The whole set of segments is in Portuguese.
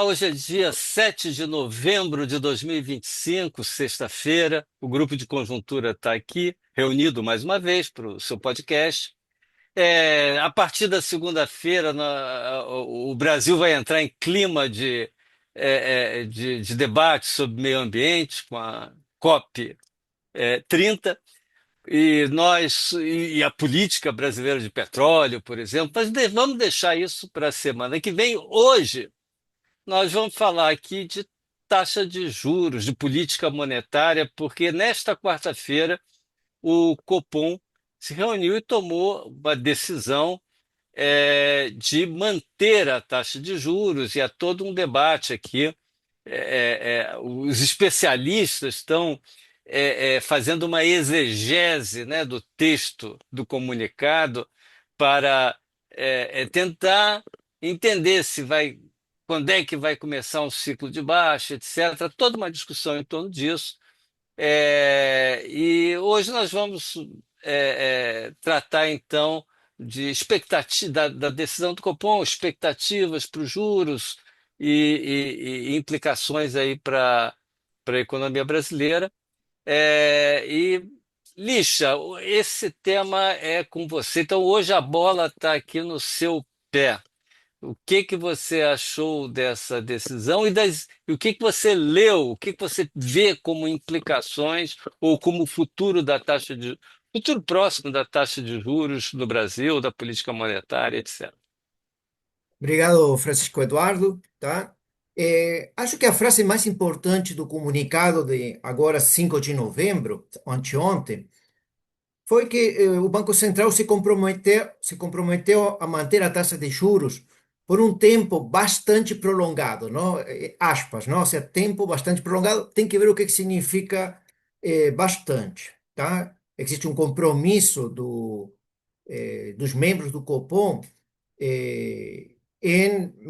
Hoje é dia 7 de novembro de 2025, sexta-feira. O grupo de conjuntura está aqui, reunido mais uma vez para o seu podcast. A partir da segunda-feira, o Brasil vai entrar em clima de debate sobre meio ambiente com a COP 30 e a política brasileira de petróleo, por exemplo. Mas vamos deixar isso para a semana que vem. Hoje, nós vamos falar aqui de taxa de juros, de política monetária, porque nesta quarta-feira o Copom se reuniu e tomou uma decisão de manter a taxa de juros, e há todo um debate aqui. Os especialistas estão fazendo uma exegese, né, do texto do comunicado para tentar entender se vai, quando é que vai começar um ciclo de baixa, etc. Toda uma discussão em torno disso. E hoje nós vamos tratar então de expectativa da decisão do Copom, expectativas para os juros e implicações aí para a economia brasileira. E Lixa, esse tema é com você. Então hoje a bola está aqui no seu pé. O que que você achou dessa decisão e o que que você leu, o que que você vê como implicações ou como futuro próximo da taxa de juros no Brasil, da política monetária, etc. Obrigado, Francisco Eduardo, tá? Acho que a frase mais importante do comunicado de agora 5 de novembro, anteontem, foi que o Banco Central se comprometeu a manter a taxa de juros por um tempo bastante prolongado, não? Aspas, não? Ou seja, tempo bastante prolongado, tem que ver o que significa bastante, tá? Existe um compromisso dos membros do Copom em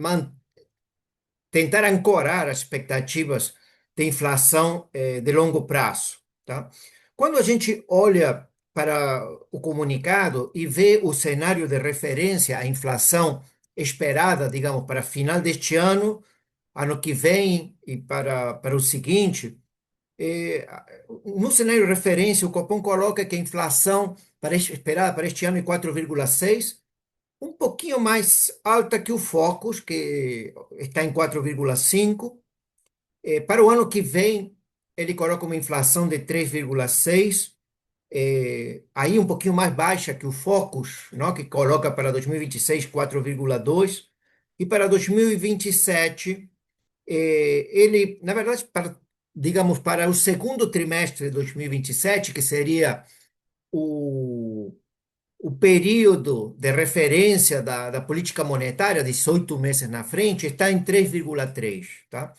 tentar ancorar as expectativas de inflação de longo prazo, tá? Quando a gente olha para o comunicado e vê o cenário de referência, a inflação esperada, digamos, para final deste ano que vem e para o seguinte, eh, no cenário de referência, o Copom coloca que a inflação esperada para este ano é 4,6, um pouquinho mais alta que o Focus, que está em 4,5. Para o ano que vem, ele coloca uma inflação de 3,6, aí um pouquinho mais baixa que o Focus, não? Que coloca para 2026 4,2. E para 2027, ele, na verdade, digamos, para o segundo trimestre de 2027, que seria o o período de referência da política monetária, 18 meses na frente, está em 3,3, tá?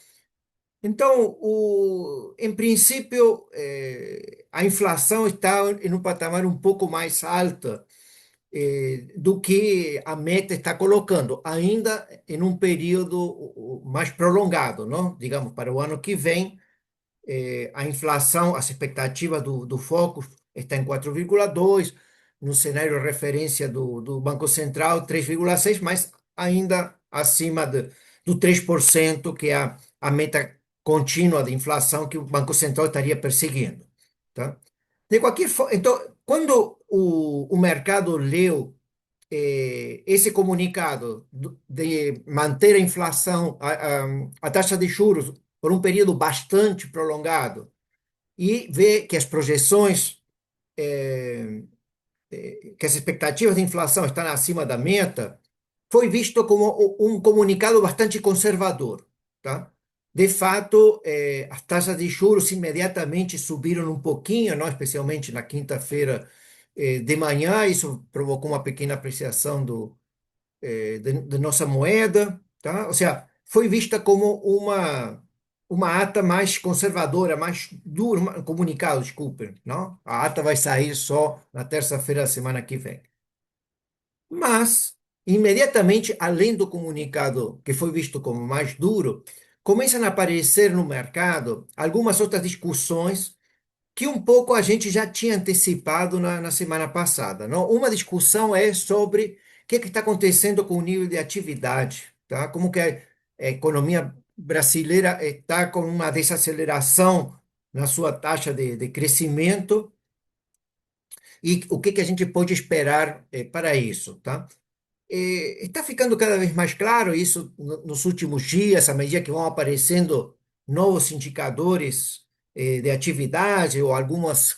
Então, em princípio, a inflação está em um patamar um pouco mais alto do que a meta está colocando, ainda em um período mais prolongado, não? Digamos, para o ano que vem, a inflação, as expectativas do Focus está em 4,2, no cenário de referência do Banco Central 3,6, mas ainda acima do 3%, que é a meta contínua de inflação que o Banco Central estaria perseguindo, tá? De qualquer forma, então, quando o mercado leu esse comunicado de manter a inflação, a taxa de juros por um período bastante prolongado, e vê que as projeções, que as expectativas de inflação estão acima da meta, foi visto como um comunicado bastante conservador, tá? De fato, as taxas de juros imediatamente subiram um pouquinho, não? Especialmente na quinta-feira de manhã, isso provocou uma pequena apreciação de nossa moeda, tá? Ou seja, foi vista como uma ata mais conservadora, mais dura, comunicado, desculpe, não? A ata vai sair só na terça-feira da semana que vem. Mas, imediatamente, além do comunicado que foi visto como mais duro, começam a aparecer no mercado algumas outras discussões que um pouco a gente já tinha antecipado na semana passada, não? Uma discussão é sobre o que está acontecendo com o nível de atividade, tá? Como que a economia brasileira está com uma desaceleração na sua taxa de crescimento e o que que a gente pode esperar para isso, tá? Está ficando cada vez mais claro isso nos últimos dias, à medida que vão aparecendo novos indicadores de atividade ou alguns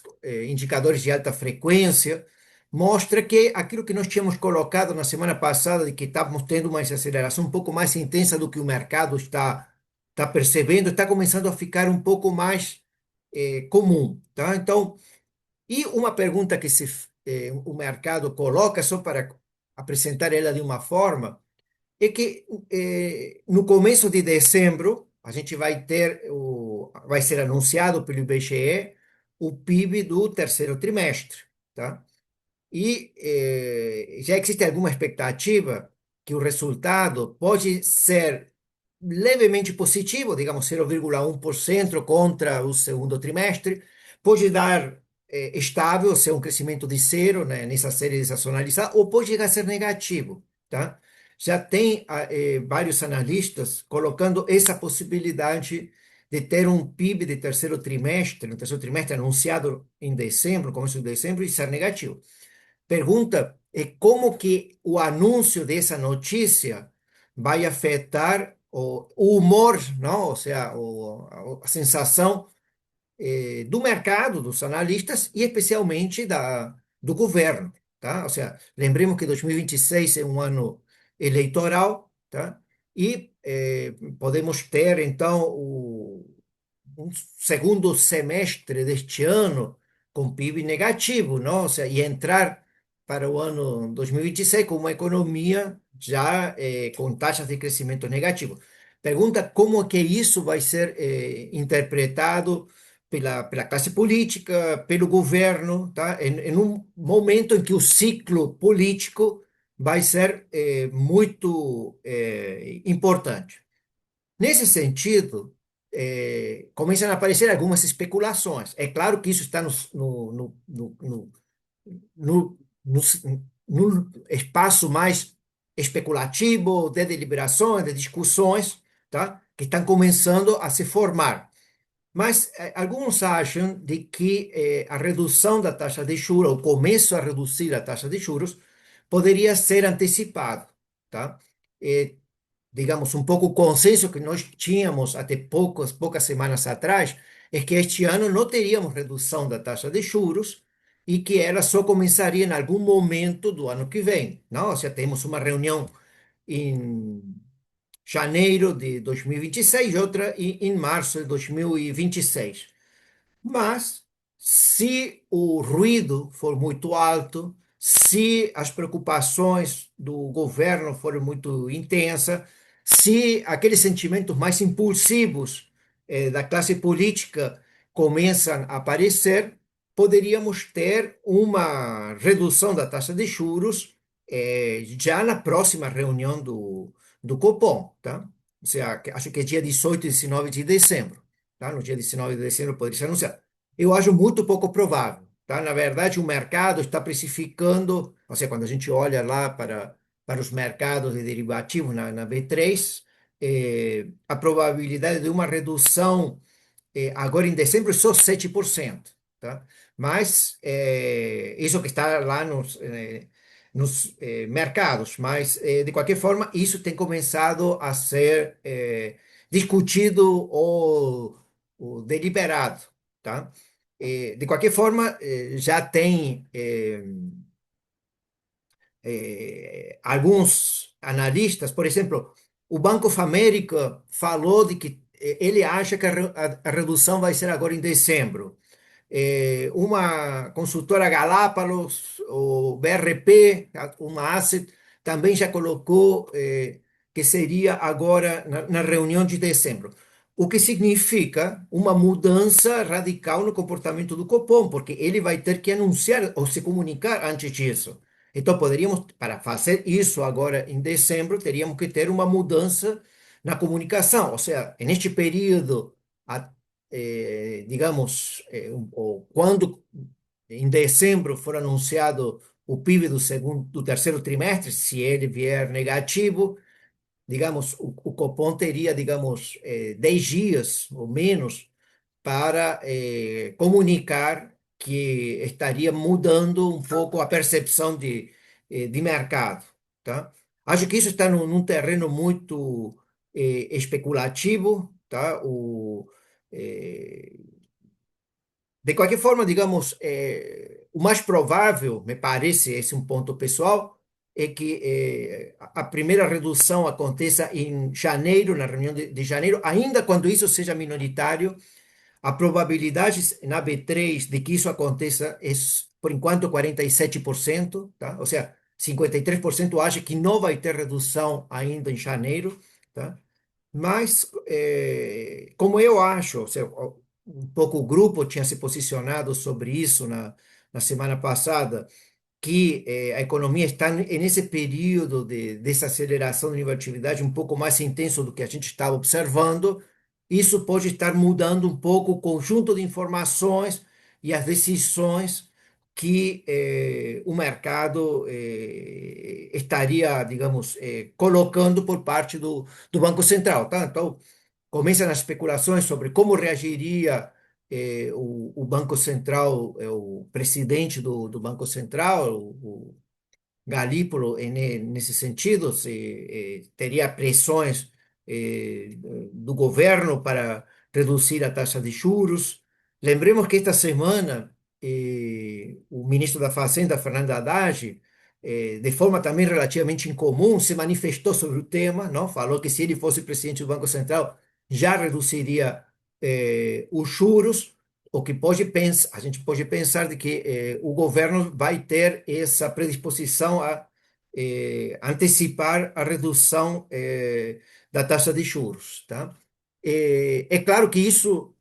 indicadores de alta frequência, mostra que aquilo que nós tínhamos colocado na semana passada, de que estávamos tendo uma desaceleração um pouco mais intensa do que o mercado está percebendo, está começando a ficar um pouco mais comum, tá? Então, e uma pergunta que o mercado coloca, só para apresentar ela de uma forma, é que no começo de dezembro, a gente vai ter, vai ser anunciado pelo IBGE o PIB do terceiro trimestre, tá? E já existe alguma expectativa que o resultado pode ser levemente positivo, digamos 0,1% contra o segundo trimestre, pode dar estável, ser um crescimento de zero, né, nessa série desacionalizada, ou pode chegar a ser negativo, tá? Já tem vários analistas colocando essa possibilidade de ter um PIB de terceiro trimestre, no terceiro trimestre anunciado em dezembro, começo de dezembro, e ser negativo. Pergunta é como que o anúncio dessa notícia vai afetar o humor, não? Ou seja, a sensação do mercado, dos analistas e especialmente do governo, tá? Ou seja, lembremos que 2026 é um ano eleitoral, tá? E podemos ter, então, um segundo semestre deste ano com PIB negativo, não? Ou seja, e entrar para o ano 2026 com uma economia já com taxas de crescimento negativo. Pergunta como que isso vai ser interpretado pela classe política, pelo governo, tá? Em um momento em que o ciclo político vai ser muito importante. Nesse sentido, começam a aparecer algumas especulações. É claro que isso está no, no, no espaço mais especulativo, de deliberações, de discussões, tá? Que estão começando a se formar. Mas alguns acham de que a redução da taxa de juros, o começo a reduzir a taxa de juros, poderia ser antecipado, tá? Eh, digamos, um pouco o consenso que nós tínhamos até poucas semanas atrás, é que este ano não teríamos redução da taxa de juros e que ela só começaria em algum momento do ano que vem. Não? Ou seja, temos uma reunião em janeiro de 2026 e outra em março de 2026. Mas, se o ruído for muito alto, se as preocupações do governo forem muito intensas, se aqueles sentimentos mais impulsivos da classe política começam a aparecer, poderíamos ter uma redução da taxa de juros já na próxima reunião do Copom, tá? Ou seja, acho que é dia 18 e 19 de dezembro, tá? No dia 19 de dezembro poderia ser anunciado. Eu acho muito pouco provável, tá? Na verdade, o mercado está precificando, ou seja, quando a gente olha lá para os mercados de derivativos na B3, a probabilidade de uma redução agora em dezembro é só 7%, tá? Mas isso que está lá nos mercados, mas de qualquer forma, isso tem começado a ser discutido ou deliberado, tá? De qualquer forma, já tem alguns analistas, por exemplo, o Banco of America falou de que ele acha que a redução vai ser agora em dezembro. Uma consultora Galápagos, o BRP, uma asset, também já colocou que seria agora na reunião de dezembro. O que significa uma mudança radical no comportamento do Copom, porque ele vai ter que anunciar ou se comunicar antes disso. Então, poderíamos, para fazer isso agora em dezembro, teríamos que ter uma mudança na comunicação. Ou seja, neste período, digamos, quando em dezembro for anunciado o PIB do terceiro trimestre, se ele vier negativo, digamos, o Copom teria, digamos, 10 dias ou menos para comunicar que estaria mudando um pouco a percepção de mercado, tá? Acho que isso está num terreno muito especulativo, tá? Eh, de qualquer forma, digamos, o mais provável, me parece, esse é um ponto pessoal, é que a primeira redução aconteça em janeiro, na reunião de janeiro, ainda quando isso seja minoritário. A probabilidade na B3 de que isso aconteça é, por enquanto, 47%, tá? Ou seja, 53% acha que não vai ter redução ainda em janeiro, tá? Mas, como eu acho, ou seja, um pouco o grupo tinha se posicionado sobre isso na semana passada, que a economia está nesse período de desaceleração do nível de atividade um pouco mais intenso do que a gente estava observando. Isso pode estar mudando um pouco o conjunto de informações e as decisões que o mercado estaria, digamos, colocando por parte do Banco Central, tá? Então, começam as especulações sobre como reagiria o Banco Central, o presidente do Banco Central, o Galípolo, nesse sentido, se teria pressões do governo para reduzir a taxa de juros. Lembremos que esta semana o ministro da Fazenda, Fernando Haddad, de forma também relativamente incomum, se manifestou sobre o tema, não? Falou que se ele fosse presidente do Banco Central, já reduziria os juros. O que pode pensar, a gente pode pensar de que o governo vai ter essa predisposição a antecipar a redução da taxa de juros, tá? É claro que isso,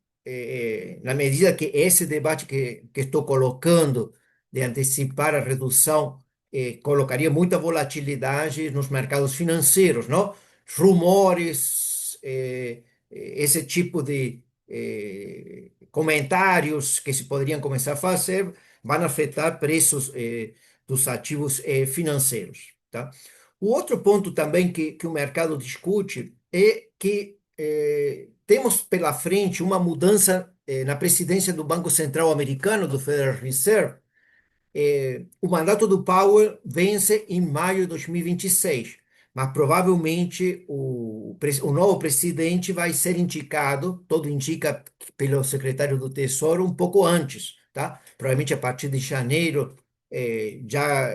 na medida que esse debate que estou colocando de antecipar a redução colocaria muita volatilidade nos mercados financeiros, não? Rumores, esse tipo de comentários que se poderiam começar a fazer vão afetar preços dos ativos financeiros, tá? O outro ponto também que o mercado discute é que temos pela frente uma mudança na presidência do Banco Central Americano, do Federal Reserve. O mandato do Powell vence em maio de 2026, mas provavelmente o novo presidente vai ser indicado, todo indica, pelo secretário do Tesouro um pouco antes, tá? Provavelmente a partir de janeiro já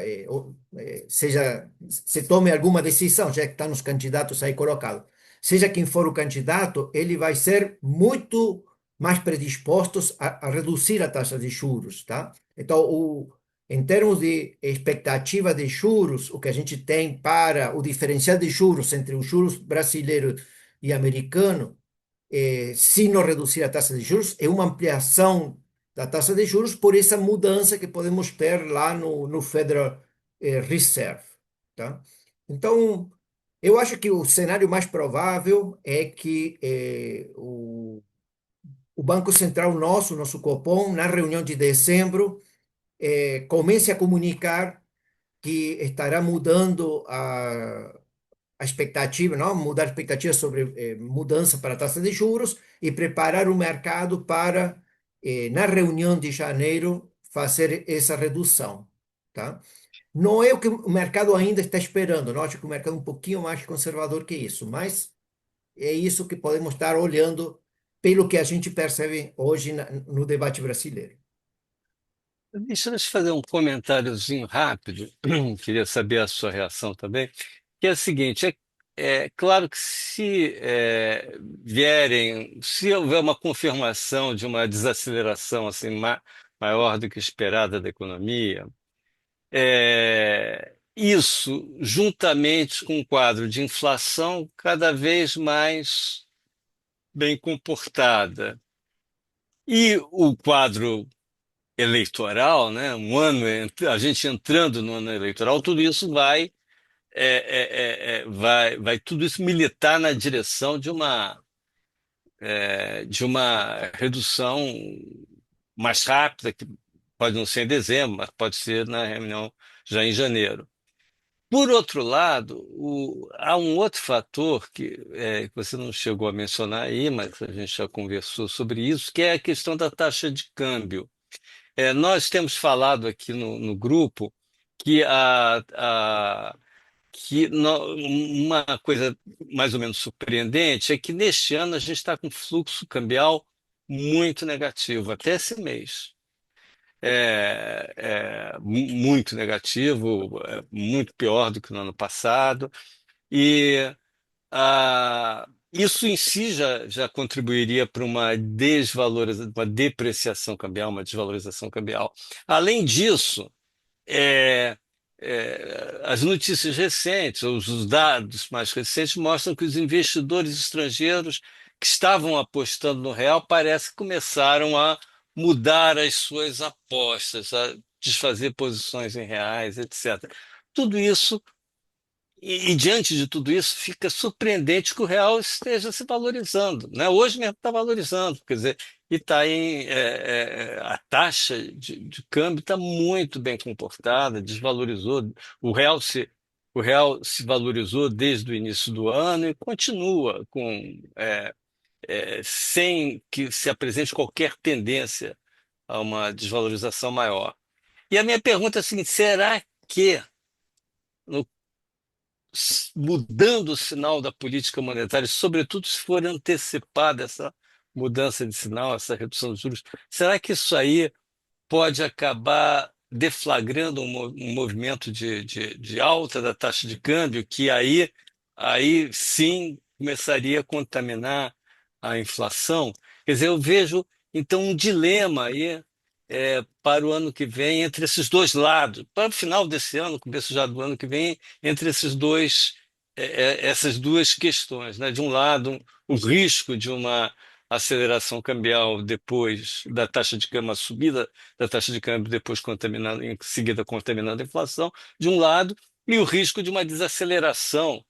seja se tome alguma decisão, já que estão os candidatos aí colocados. Seja quem for o candidato, ele vai ser muito mais predisposto a reduzir a taxa de juros, tá? Então, em termos de expectativa de juros, o que a gente tem para o diferencial de juros entre os juros brasileiro e americano, se não reduzir a taxa de juros, é uma ampliação da taxa de juros por essa mudança que podemos ter lá no Federal Reserve, tá? Então, eu acho que o cenário mais provável é que o Banco Central nosso Copom, na reunião de dezembro, comece a comunicar que estará mudando a expectativa, não? Mudar a expectativa sobre mudança para a taxa de juros e preparar o mercado para, na reunião de janeiro, fazer essa redução, tá? Não é o que o mercado ainda está esperando, não acho que o mercado é um pouquinho mais conservador que isso, mas é isso que podemos estar olhando pelo que a gente percebe hoje no debate brasileiro. Deixa eu te fazer um comentáriozinho rápido, queria saber a sua reação também, que é o seguinte, é claro que se se houver uma confirmação de uma desaceleração assim, maior do que esperada da economia, isso, juntamente com um quadro de inflação cada vez mais bem comportada, e o quadro eleitoral, né? A gente entrando no ano eleitoral, tudo isso vai tudo isso militar na direção de uma redução mais rápida, que pode não ser em dezembro, mas pode ser na reunião já em janeiro. Por outro lado, há um outro fator que você não chegou a mencionar aí, mas a gente já conversou sobre isso, que é a questão da taxa de câmbio. Nós temos falado aqui no grupo que, uma coisa mais ou menos surpreendente é que neste ano a gente está com fluxo cambial muito negativo, até esse mês. Muito negativo, muito pior do que no ano passado. E isso em si já contribuiria para uma desvalorização, uma depreciação cambial, uma desvalorização cambial. Além disso, é, as notícias recentes, os dados mais recentes mostram que os investidores estrangeiros que estavam apostando no real parece que começaram a mudar as suas apostas, a desfazer posições em reais, etc. Tudo isso diante de tudo isso, fica surpreendente que o real esteja se valorizando, né? Hoje mesmo está valorizando, quer dizer, e está a taxa de câmbio está muito bem comportada, desvalorizou, o real se o real se valorizou desde o início do ano e continua sem que se apresente qualquer tendência a uma desvalorização maior. E a minha pergunta é a seguinte: será que no mudando o sinal da política monetária, sobretudo se for antecipada essa mudança de sinal, essa redução dos juros, será que isso aí pode acabar deflagrando um movimento de alta da taxa de câmbio, que aí sim começaria a contaminar a inflação? Quer dizer, eu vejo então um dilema aí para o ano que vem entre esses dois lados, para o final desse ano, começo já do ano que vem, entre essas duas questões, né? De um lado, o risco de uma aceleração cambial depois da taxa de câmbio, a subida da taxa de câmbio depois contaminando, em seguida contaminando a inflação, de um lado, e o risco de uma desaceleração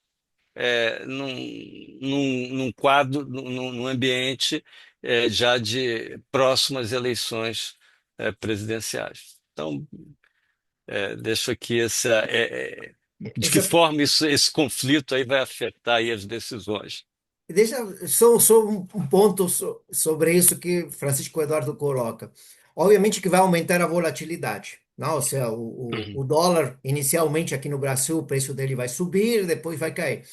num quadro, num ambiente já de próximas eleições presidenciais. Então, deixo aqui de que Essa, forma esse conflito aí vai afetar aí as decisões. deixa só um ponto sobre isso que Francisco Eduardo coloca. Obviamente que vai aumentar a volatilidade, não? Ou seja, Uhum. o dólar, inicialmente aqui no Brasil, o preço dele vai subir, depois vai cair.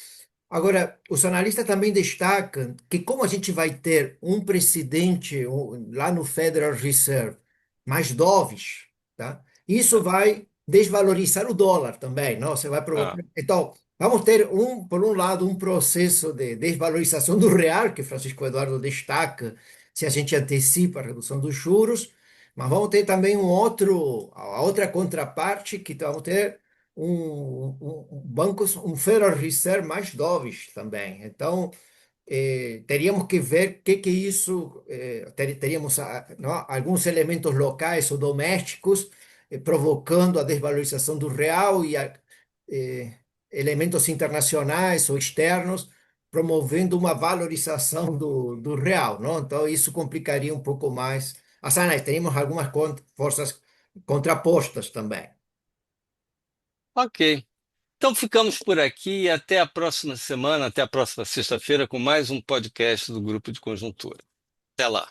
Agora, os analistas também destacam que como a gente vai ter um presidente lá no Federal Reserve mais dovish, tá? Isso vai desvalorizar o dólar também, não? Você vai provocar. Ah, Então, vamos ter por um lado, um processo de desvalorização do real, que Francisco Eduardo destaca, se a gente antecipa a redução dos juros, mas vamos ter também a outra contraparte que vamos ter um banco, um Federal Reserve mais dovish também. Então, teríamos que ver o que isso, teríamos não, alguns elementos locais ou domésticos provocando a desvalorização do real e eh, elementos internacionais ou externos promovendo uma valorização do real, não? Então, isso complicaria um pouco mais as análises. Teríamos algumas forças contrapostas também. ok. Então ficamos por aqui e até a próxima semana, até a próxima sexta-feira, com mais um podcast do Grupo de Conjuntura. Até lá.